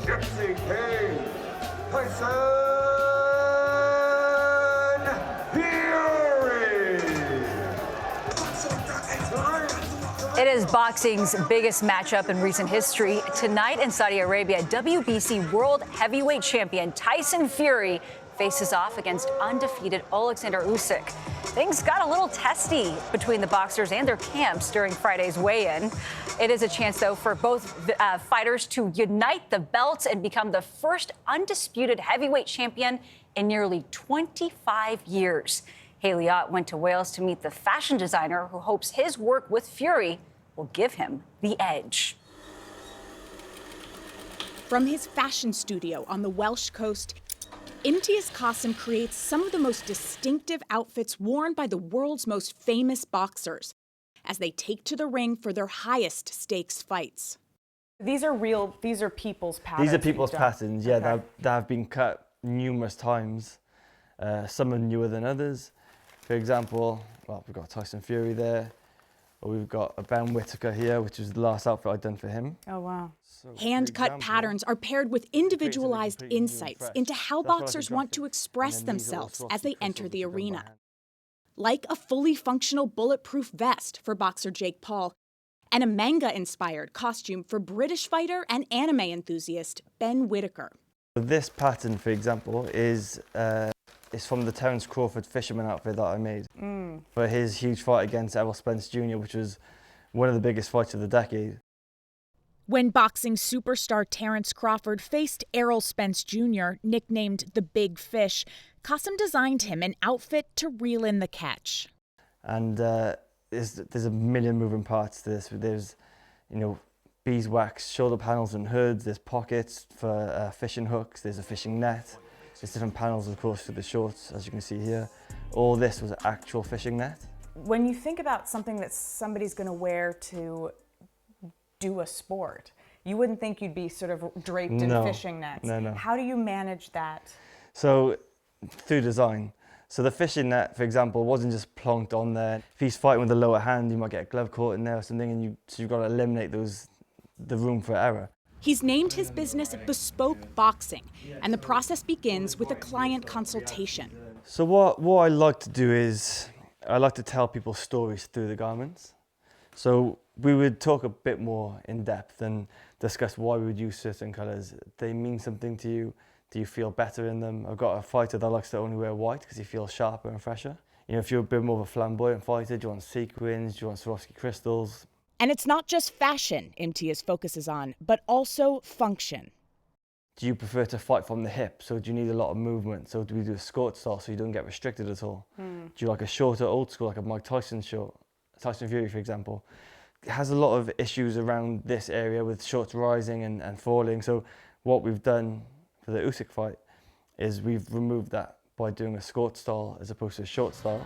Gypsy King, Tyson Fury. It is boxing's biggest matchup in recent history. Tonight in Saudi Arabia, WBC World Heavyweight Champion Tyson Fury faces off against undefeated Oleksandr Usyk. Things got a little testy between the boxers and their camps during Friday's weigh-in. It is a chance, though, for both fighters to unite the belts and become the first undisputed heavyweight champion in nearly 25 years. Haley Ott went to Wales to meet the fashion designer who hopes his work with Fury will give him the edge. From his fashion studio on the Welsh coast, Imtiaz Qasim creates some of the most distinctive outfits worn by the world's most famous boxers as they take to the ring for their highest stakes fights. These are people's patterns. These are people's patterns, yeah, okay. that have been cut numerous times. Some are newer than others. For example, well, we've got Tyson Fury there, or we've got a Ben Whittaker here, which was the last outfit I'd done for him. Oh, wow. So, hand-cut patterns are paired with individualized insights into how boxers want to express themselves as they enter the arena. Like a fully functional bulletproof vest for boxer Jake Paul, and a manga-inspired costume for British fighter and anime enthusiast Ben Whittaker. This pattern, for example, is from the Terence Crawford fisherman outfit that I made for his huge fight against Errol Spence Jr., which was one of the biggest fights of the decade. When boxing superstar Terence Crawford faced Errol Spence Jr., nicknamed the Big Fish, Qasim designed him an outfit to reel in the catch. And there's a million moving parts to this. There's, beeswax shoulder panels and hoods. There's pockets for fishing hooks. There's a fishing net. There's different panels, of course, for the shorts, as you can see here. All this was actual fishing net. When you think about something that somebody's going to wear to do a sport, you wouldn't think you'd be sort of draped in fishing nets. No. How do you manage that? So, through design. So the fishing net, for example, wasn't just plonked on there. If he's fighting with the lower hand, you might get a glove caught in there or something, and you've got to eliminate the room for error. He's named his business Bespoke Boxing, and the process begins with a client consultation. So what I like to do is, I like to tell people stories through the garments. So we would talk a bit more in depth and discuss why we would use certain colours. They mean something to you. Do you feel better in them? I've got a fighter that likes to only wear white because he feels sharper and fresher. If you're a bit more of a flamboyant fighter, do you want sequins? Do you want Swarovski crystals? And it's not just fashion Imtiaz focuses on, but also function. Do you prefer to fight from the hip? So do you need a lot of movement? So do we do a skirt style so you don't get restricted at all? Do you like a shorter old school, like a Mike Tyson short? Tyson Fury, for example. It has a lot of issues around this area with shorts rising and falling. So what we've done for the Usyk fight is we've removed that by doing a skirt style as opposed to a short style.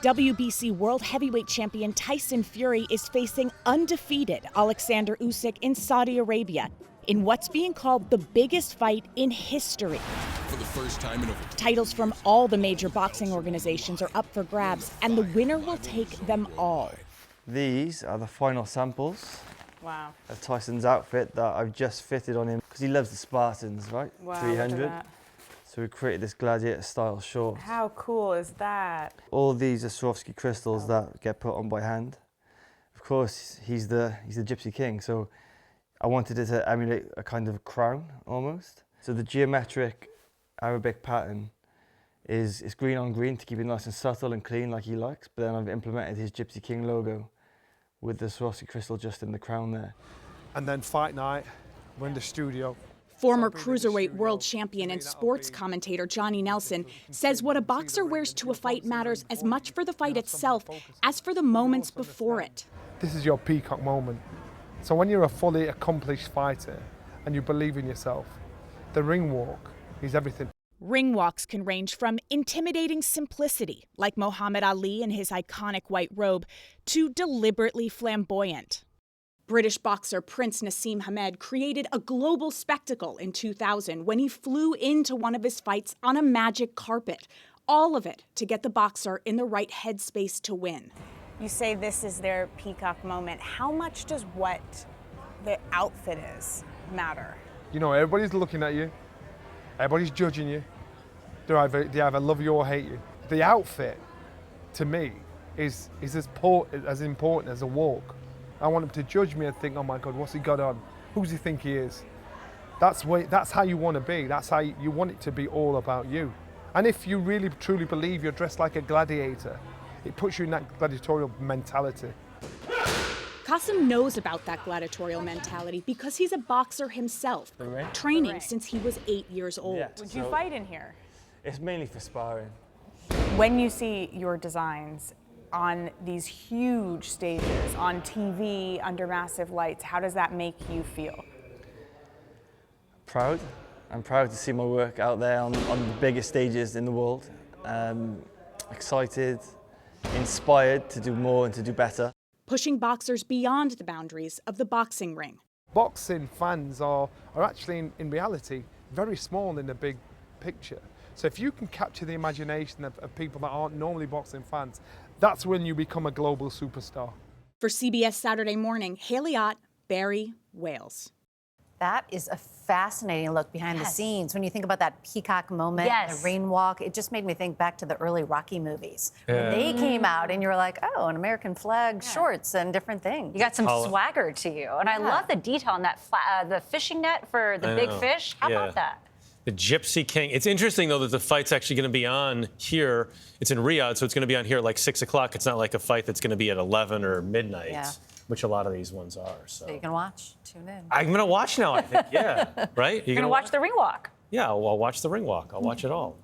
WBC World Heavyweight Champion Tyson Fury is facing undefeated Oleksandr Usyk in Saudi Arabia in what's being called the biggest fight in history. For the first time in over... Titles from all the major boxing organizations are up for grabs, and the winner will take them all. These are the final samples of Tyson's outfit that I've just fitted on him because he loves the Spartans, right? Wow, 300. look at that. So we created this gladiator-style short. How cool is that? All these are Swarovski crystals that get put on by hand. Of course, he's the Gypsy King, so I wanted it to emulate a kind of crown, almost. So the geometric Arabic pattern is green on green to keep it nice and subtle and clean like he likes, but then I've implemented his Gypsy King logo with the Swarovski crystal just in the crown there. And then fight night, we're in the studio. Former cruiserweight world champion and sports commentator Johnny Nelson says what a boxer wears to a fight matters as much for the fight itself as for the moments before it. This is your peacock moment. So when you're a fully accomplished fighter and you believe in yourself, the ring walk is everything. Ring walks can range from intimidating simplicity, like Muhammad Ali in his iconic white robe, to deliberately flamboyant. British boxer Prince Nassim Hamed created a global spectacle in 2000 when he flew into one of his fights on a magic carpet. All of it to get the boxer in the right headspace to win. You say this is their peacock moment. How much does what the outfit is matter? You know, everybody's looking at you. Everybody's judging you. They either love you or hate you. The outfit, to me, is as important as a walk. I want them to judge me and think, oh my God, what's he got on? Who's he think he is? That's how you want to be. That's how you want it to be all about you. And if you really truly believe you're dressed like a gladiator, it puts you in that gladiatorial mentality. Qasim knows about that gladiatorial mentality because he's a boxer himself, training since he was 8 years old. Yeah, Would you fight in here? It's mainly for sparring. When you see your designs on these huge stages, on TV, under massive lights, how does that make you feel? Proud. I'm proud to see my work out there on the biggest stages in the world. Excited, inspired to do more and to do better. Pushing boxers beyond the boundaries of the boxing ring. Boxing fans are actually, in reality, very small in the big picture. So if you can capture the imagination of people that aren't normally boxing fans, that's when you become a global superstar. For CBS Saturday Morning, Haley Ott, Barry, Wales. That is a fascinating look behind the scenes. When you think about that peacock moment, the rain walk, it just made me think back to the early Rocky movies. When they came out and you were like, oh, an American flag, shorts and different things. You got some swagger to you. And I love the detail on that, the fishing net for the big fish. How about that? The Gypsy King. It's interesting, though, that the fight's actually going to be on here. It's in Riyadh, so it's going to be on here at like 6 o'clock. It's not like a fight that's going to be at 11 or midnight, which a lot of these ones are. So you can watch, tune in. I'm going to watch now, I think, right? You're going to watch the ring walk. Yeah, I'll watch the ring walk. I'll watch it all.